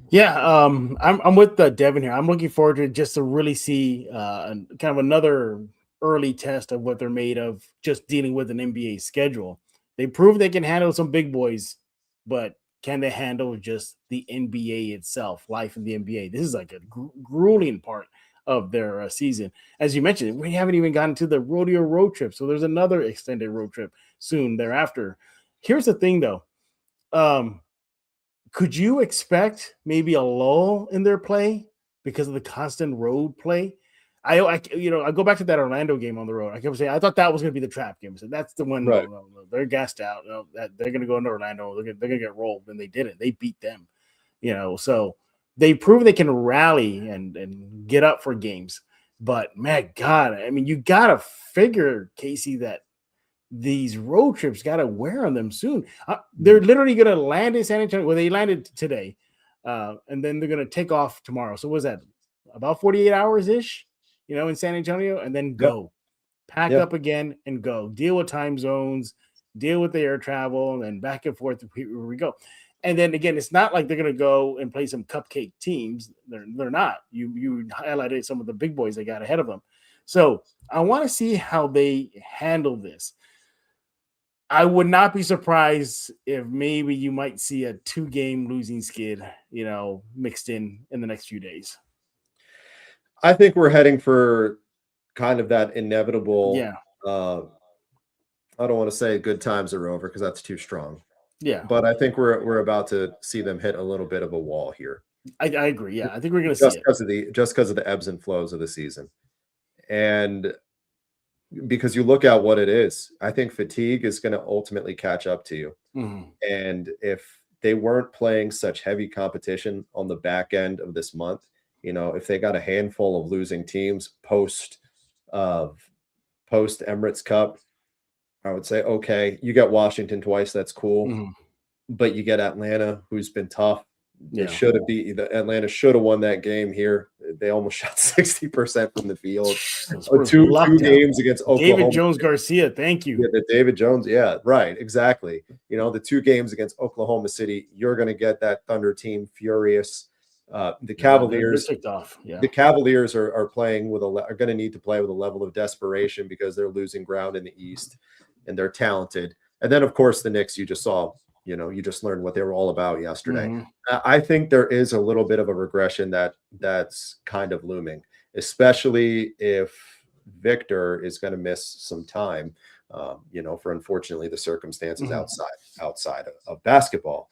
Yeah, I'm with Devin here. I'm looking forward to just to really see kind of another early test of what they're made of, just dealing with an NBA schedule. They proved they can handle some big boys, but can they handle just the NBA itself, life in the NBA? This is like a grueling part of their season. As you mentioned, we haven't even gotten to the rodeo road trip, so there's another extended road trip soon thereafter. Here's the thing, though. Could you expect maybe a lull in their play because of the constant road play? I go back to that Orlando game on the road. I kept saying I thought that was going to be the trap game. So that's the one. Right. No, they're gassed out. That they're going to go into Orlando. They're going to get rolled, and they didn't. They beat them. So they prove they can rally and get up for games. But man, God, I mean, you got to figure, Casey, that these road trips got to wear on them soon. They're literally going to land in San Antonio. Well, they landed today, and then they're going to take off tomorrow. So what was that? About 48 hours-ish, in San Antonio, and then go. Pack up again and go. Deal with time zones, deal with the air travel, and back and forth. Here we go. And then, again, it's not like they're going to go and play some cupcake teams. They're not. You highlighted some of the big boys they got ahead of them. So I want to see how they handle this. I would not be surprised if maybe you might see a 2-game losing skid, mixed in the next few days. I think we're heading for kind of that inevitable. Yeah. I don't want to say good times are over because that's too strong. Yeah. But I think we're about to see them hit a little bit of a wall here. I agree. Yeah. I think we're going to see it. Just because of the ebbs and flows of the season. And because you look at what it is, I think fatigue is going to ultimately catch up to you. And if they weren't playing such heavy competition on the back end of this month, if they got a handful of losing teams post Emirates Cup, I would say, okay, you got Washington twice. That's cool. But you get Atlanta, who's been tough. They should have Atlanta should have won that game here. They almost shot 60% from the field. Two games against Oklahoma. David Jones Garcia, thank you. Yeah, the David Jones, yeah, right, exactly. The 2 games against Oklahoma City, you're going to get that Thunder team furious. The Cavaliers, the Cavaliers are playing are going to need to play with a level of desperation because they're losing ground in the East, and they're talented. And then, of course, the Knicks, you just saw, you just learned what they were all about yesterday. Mm-hmm. I think there is a little bit of a regression that's kind of looming, especially if Victor is going to miss some time, for unfortunately the circumstances outside of basketball.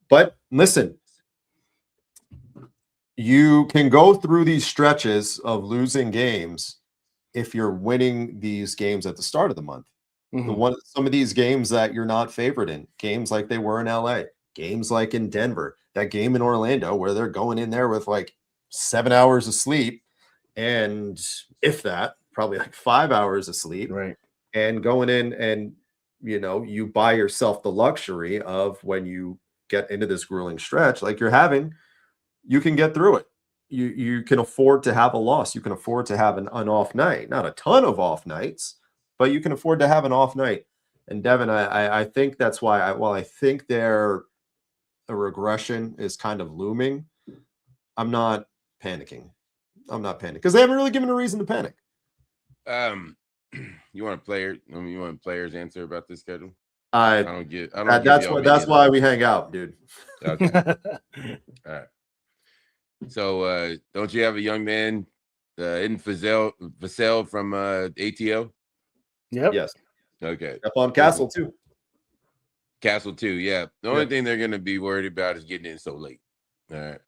But listen, you can go through these stretches of losing games if you're winning these games at the start of the month. Some of these games that you're not favored in, games like they were in LA, games like in Denver, that game in Orlando where they're going in there with like 7 hours of sleep, and if that, probably like 5 hours of sleep, right? And going in and you buy yourself the luxury of, when you get into this grueling stretch like you're having, you can get through it. You can afford to have a loss. You can afford to have an off night. Not a ton of off nights, but you can afford to have an off night. And Devin, I think that's why I think a regression is kind of looming, I'm not panicking. Because they haven't really given a reason to panic. You want a player's answer about this schedule? That's why we hang out, dude. Okay. All right. So don't you have a young man in Vassell from ATO? Yep. Yes. Okay. Stephon Castle too. Castle too, yeah. The only thing they're going to be worried about is getting in so late. All right.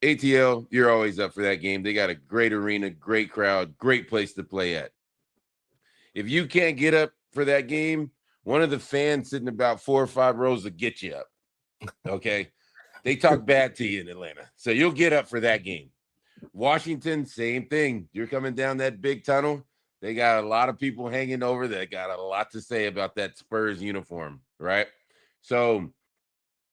ATL, you're always up for that game. They got a great arena, great crowd, great place to play at. If you can't get up for that game, one of the fans sitting about 4 or 5 rows will get you up. Okay? They talk bad to you in Atlanta, so you'll get up for that game. Washington, same thing. You're coming down that big tunnel. They got a lot of people hanging over that got a lot to say about that Spurs uniform, right? So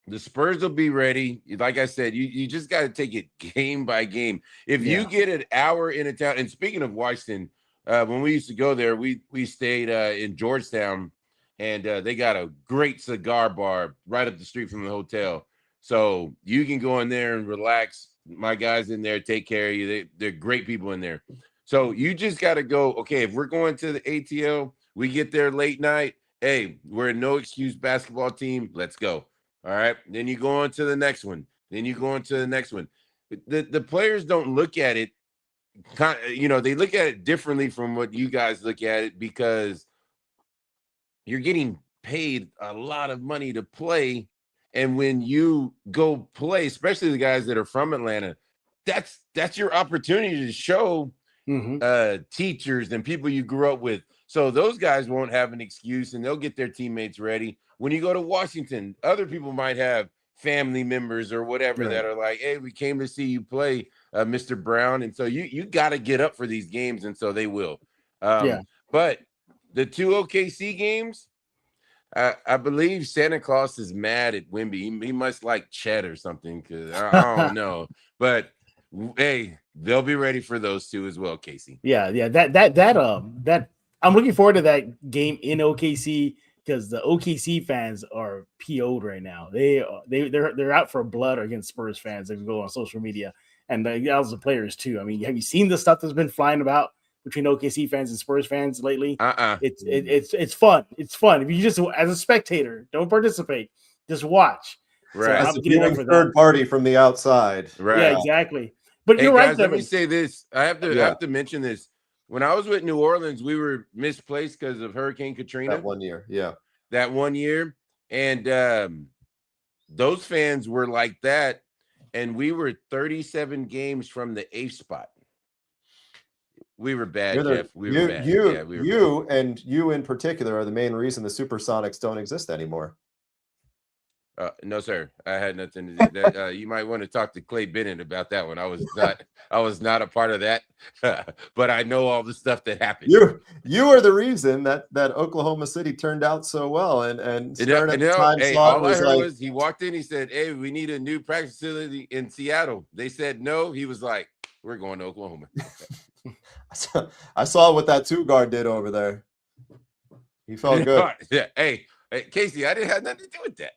the Spurs will be ready. Like I said, you just got to take it game by game. If you get an hour in a town, and speaking of Washington, when we used to go there, we stayed in Georgetown, and they got a great cigar bar right up the street from the hotel. So you can go in there and relax. My guys in there take care of you. They're great people in there. So you just got to go, okay, if we're going to the ATL, we get there late night. Hey, we're a no excuse basketball team. Let's go. All right. Then you go on to the next one. Then you go on to the next one. The players don't look at it. They look at it differently from what you guys look at it, because you're getting paid a lot of money to play. And when you go play, especially the guys that are from Atlanta, that's your opportunity to show teachers and people you grew up with. So those guys won't have an excuse, and they'll get their teammates ready. When you go to Washington, other people might have family members or whatever that are like, hey, we came to see you play, Mr. Brown. And so you got to get up for these games, and so they will. But the 2 OKC games, I believe Santa Claus is mad at Wemby. He must like Chet or something, because I don't know. But hey, they'll be ready for those two as well, Casey. Yeah. That I'm looking forward to that game in OKC, because the OKC fans are PO'd right now. They're out for blood against Spurs fans if you go on social media, and that was the players too. I mean, have you seen the stuff that's been flying about between OKC fans and Spurs fans lately? It's fun. It's fun. If you just, as a spectator, don't participate, just watch. Right. So I'm getting up for third party from the outside. Right. Yeah, exactly. But you're right, guys, Devin. Let me say this. I have to mention this. When I was with New Orleans, we were misplaced because of Hurricane Katrina. That 1 year. Yeah. That 1 year. And those fans were like that. And we were 37 games from the 8th spot. We were bad, Jeff. We were bad. And you in particular are the main reason the Supersonics don't exist anymore. No, sir. I had nothing to do with that. You might want to talk to Clay Bennett about that one. I was not a part of that, but I know all the stuff that happened. You are the reason that Oklahoma City turned out so well, and all I heard was he walked in. He said, "Hey, we need a new practice facility in Seattle." They said no. He was like, "We're going to Oklahoma." I saw what that 2 guard did over there. He felt good. Yeah. Hey, Casey, I didn't have nothing to do with that.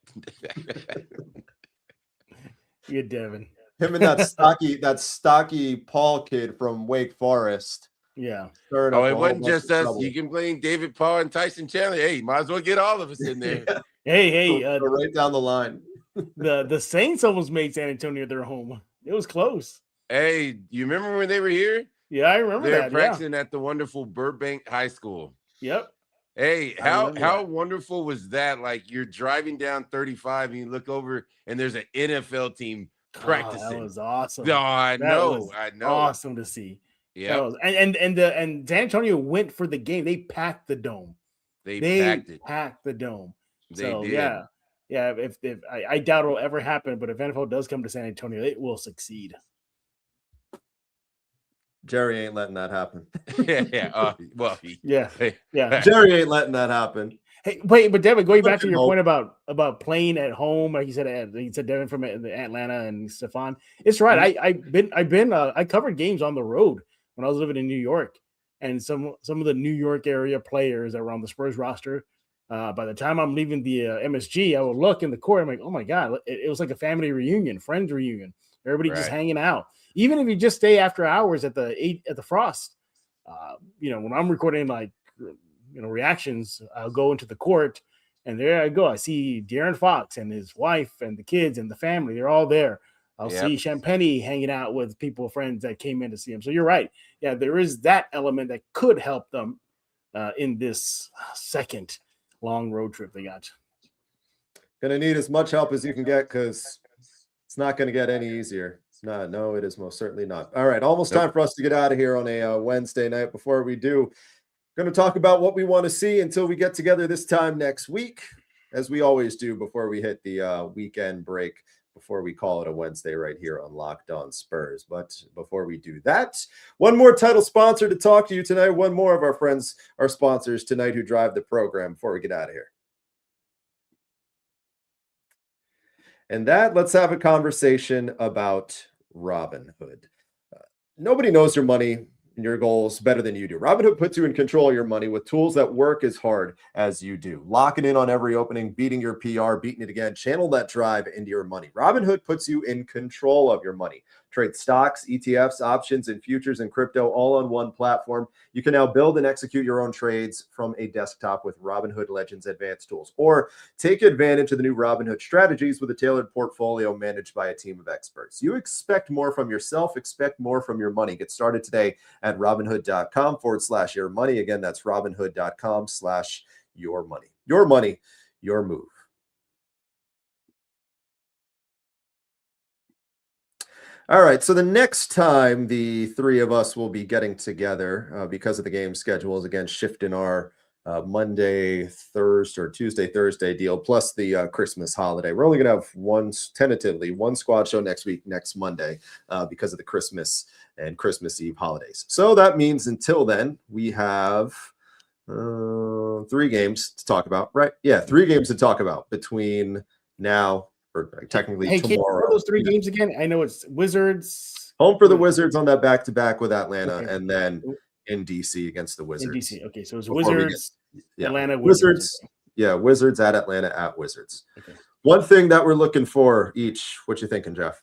You're Devin. Him and that stocky Paul kid from Wake Forest. Yeah. Oh, it wasn't just us. You can blame David Paul and Tyson Chandler. Hey, might as well get all of us in there. Yeah. Hey, Go right down the line. the Saints almost made San Antonio their home. It was close. Hey, you remember when they were here? Yeah, I remember They're that. practicing at the wonderful Burbank High School. Yep. Hey, how wonderful was that? Like you're driving down 35 and you look over and there's an NFL team practicing. That was awesome. Oh, I know. Awesome to see. Yeah. And San Antonio went for the game. They packed the dome. They packed the dome. They did. Yeah. If I doubt it'll ever happen, but if NFL does come to San Antonio, it will succeed. Jerry ain't letting that happen. Yeah. Jerry ain't letting that happen. Hey, wait, but Devin, going back to your point about playing at home, like you said Devin from Atlanta and Stephon. It's right. I covered games on the road when I was living in New York, and some of the New York area players that were on the Spurs roster. By the time I'm leaving the MSG, I would look in the court. I'm like, oh my god, it was like a family reunion, friends reunion. Everybody just hanging out. Even if you just stay after hours at the Frost, when I'm recording reactions, I'll go into the court and there I go. I see De'Aaron Fox and his wife and the kids and the family. They're all there. I'll see Champagny hanging out with friends that came in to see him. So you're right. Yeah, there is that element that could help them in this second long road trip they got. Gonna need as much help as you can get because it's not going to get any easier. No, it is most certainly not. All right, almost time for us to get out of here on a Wednesday night. Before we do, going to talk about what we want to see until we get together this time next week, as we always do before we hit the weekend break, before we call it a Wednesday right here on Locked On Spurs. But before we do that, one more title sponsor to talk to you tonight. One more of our friends, our sponsors tonight who drive the program before we get out of here. And let's have a conversation about Robinhood. Nobody knows your money and your goals better than you do. Robinhood puts you in control of your money with tools that work as hard as you do. Locking in on every opening, beating your PR, beating it again, channel that drive into your money. Robinhood puts you in control of your money. Trade stocks, ETFs, options, and futures and crypto all on one platform. You can now build and execute your own trades from a desktop with Robinhood Legends advanced tools, or take advantage of the new Robinhood strategies with a tailored portfolio managed by a team of experts. You expect more from yourself, expect more from your money. Get started today at Robinhood.com/your money. Again, that's Robinhood.com/your money. Your money, your move. All right, so the next time the three of us will be getting together because of the game schedules, again, shifting our Monday, Thursday, or Tuesday, Thursday deal, plus the Christmas holiday. We're only going to have tentatively one squad show next week, next Monday, because of the Christmas and Christmas Eve holidays. So that means until then, we have 3 games to talk about, right? Yeah, 3 games to talk about between now or technically tomorrow. Those 3 games again? I know it's Wizards. Home for the Wizards on that back-to-back with Atlanta, and then in DC against the Wizards. In DC, okay. So it's Wizards, Atlanta, Wizards. Yeah, Wizards at Atlanta at Wizards. Okay. One thing that we're looking for each. What you thinking, Jeff?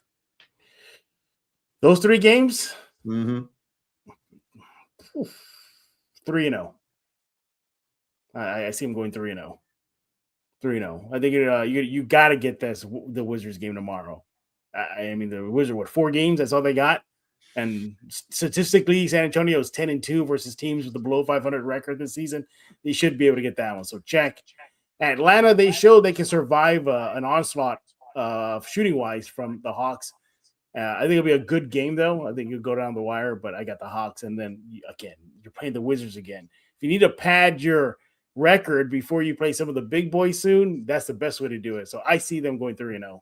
Those 3 games? 3-0. I see him going 3-0. 3-0. I think you got to get the Wizards game tomorrow. I mean, the Wizards, 4 games? That's all they got. And statistically, San Antonio is 10-2 versus teams with a below 500 record this season. They should be able to get that one. So check. Atlanta, they showed they can survive an onslaught shooting-wise from the Hawks. I think it'll be a good game, though. I think you'll go down the wire, but I got the Hawks. And then, again, you're playing the Wizards again. If you need to pad your record before you play some of the big boys soon, that's the best way to do it. So I see them going 3-0.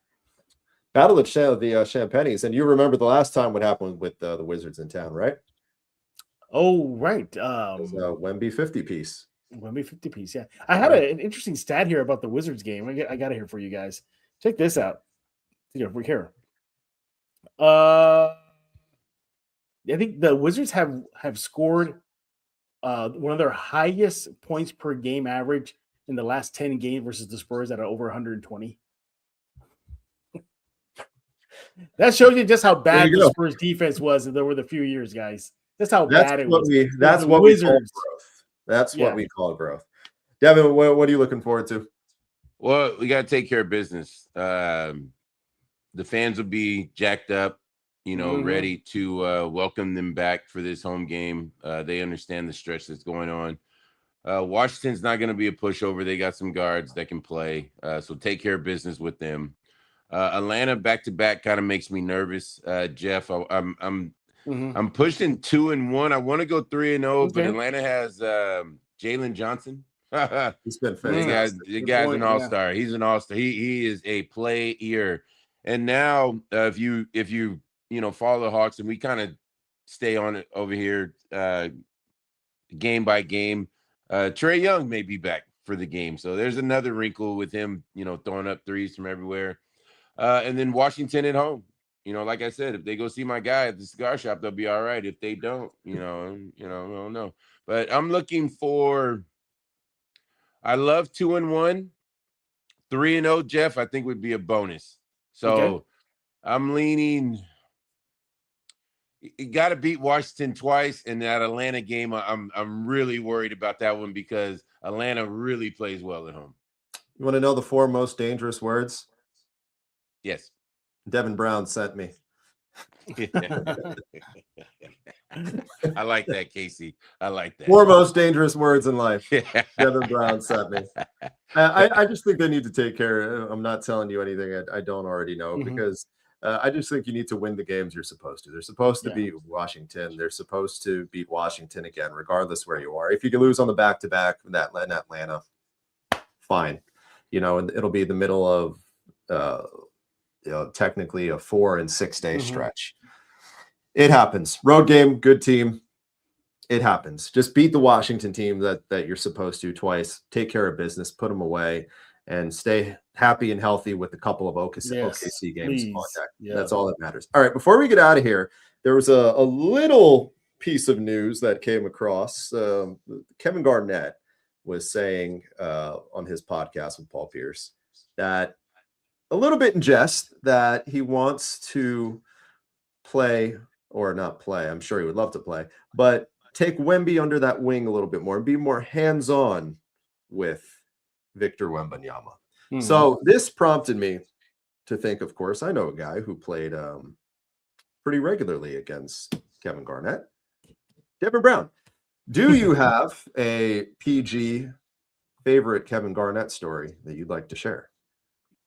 Battle of the Champagnes. And you remember the last time what happened with the Wizards in town, right? Oh, right. It was a Wemby 50 piece. Wemby 50 piece, yeah. I had an interesting stat here about the Wizards game. I got it here for you guys. Check this out. We're here. I think the Wizards have scored one of their highest points per game average in the last 10 games versus the Spurs at over 120. That shows you just how bad the Spurs defense was over the few years, guys. That's how bad it was. That's The what we call Wizards. growth. That's what we call growth. Devin, what are you looking forward to? Well, we got to take care of business. The fans will be jacked up, ready to welcome them back for this home game. They understand the stretch that's going on. Washington's not going to be a pushover. They got some guards that can play. So take care of business with them. Atlanta back-to-back kind of makes me nervous. Jeff, I'm pushing 2-1. I want to go 3-0, but Atlanta has Jalen Johnson. He's been fantastic. The guy's an all-star. He's an all-star. He is a player. And now, if you follow the Hawks, and we kind of stay on it over here, game by game. Trae Young may be back for the game, so there's another wrinkle with him, throwing up threes from everywhere. And then Washington at home. Like I said, if they go see my guy at the cigar shop, they'll be all right. If they don't, I don't know. But I'm looking for. I love 2-1, 3-0. Jeff, I think would be a bonus. So I'm leaning. You got to beat Washington twice, and that Atlanta game, I'm really worried about that one because Atlanta really plays well at home. You want to know the 4 most dangerous words? Yes. Devin Brown sent me. I like that, Casey. I like that. 4 most dangerous words in life. Devin Brown sent me. I just think they need to take care. I'm not telling you anything I don't already know because I just think you need to win the games you're supposed to. They're supposed to beat Washington. They're supposed to beat Washington again, regardless where you are. If you can lose on the back-to-back in Atlanta, fine. And it'll be the middle of technically a 4 and 6 day stretch. It happens. Road game, good team. It happens. Just beat the Washington team that you're supposed to twice. Take care of business, put them away, and stay happy and healthy with a couple of OKC games on deck. That's all that matters. All right, before we get out of here, there was a little piece of news that came across. Kevin Garnett was saying on his podcast with Paul Pierce that a little bit in jest that he wants to play or not play. I'm sure he would love to play, but take Wemby under that wing a little bit more and be more hands-on with Victor Wembanyama. So this prompted me to think, of course, I know a guy who played pretty regularly against Kevin Garnett, Devin Brown. Do you have a PG favorite Kevin Garnett story that you'd like to share?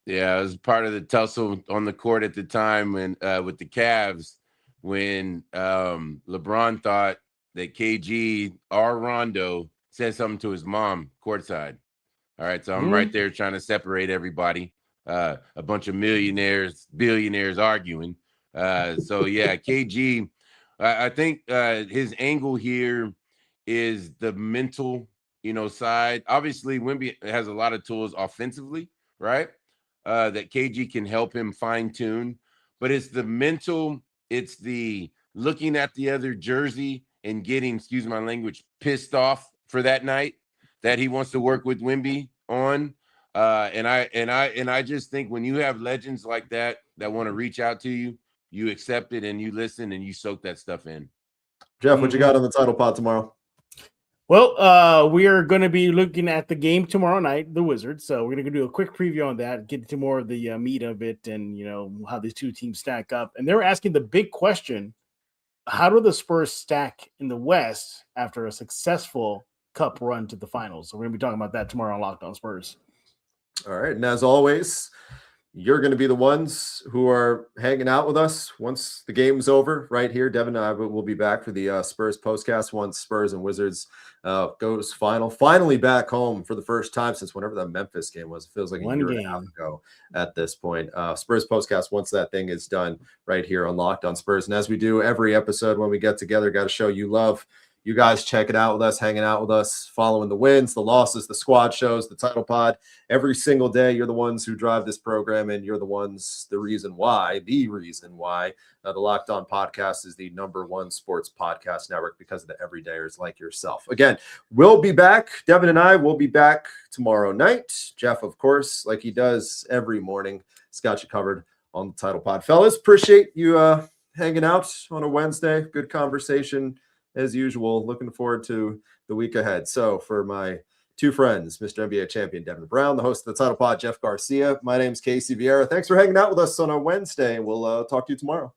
Yeah, I was part of the tussle on the court at the time when with the Cavs when LeBron thought that KG or Rondo said something to his mom courtside. All right, so I'm right there trying to separate everybody. A bunch of millionaires, billionaires arguing. So yeah, KG. I think his angle here is the mental, side. Obviously, Wemby has a lot of tools offensively, right? That KG can help him fine tune, but it's the mental. It's the looking at the other jersey and getting, excuse my language, pissed off for that night that he wants to work with Wemby on. And I just think when you have legends like that want to reach out to you, you accept it and you listen and you soak that stuff in. Jeff, what you got on the title pod tomorrow? Well, we are going to be looking at the game tomorrow night, the Wizards. So we're going to do a quick preview on that, get to more of the meat of it and, how these two teams stack up. And they're asking the big question, how do the Spurs stack in the West after a successful Cup run to the finals? So we're going to be talking about that tomorrow on Locked On Spurs. All right. And as always, you're going to be the ones who are hanging out with us once the game's over right here. Devin and I will be back for the Spurs postcast once Spurs and Wizards goes finally back home for the first time since whenever that Memphis game was. It feels like a year and a half ago at this point. Spurs postcast once that thing is done right here on Locked On Spurs. And as we do every episode when we get together, got to show you love. You guys check it out with us, hanging out with us, following the wins, the losses, the squad shows, the title pod. Every single day, you're the ones who drive this program, and you're the reason why the Locked On podcast is the #1 sports podcast network because of the everydayers like yourself. Again, we'll be back. Devin and I will be back tomorrow night. Jeff, of course, like he does every morning, has got you covered on the title pod. Fellas, appreciate you hanging out on a Wednesday. Good conversation. as usual. Looking forward to the week ahead. So for my two friends, Mr. NBA champion Devin Brown, the host of the Title Pod, Jeff Garcia, my name's Casey Viera. Thanks for hanging out with us on a Wednesday, and we'll talk to you tomorrow.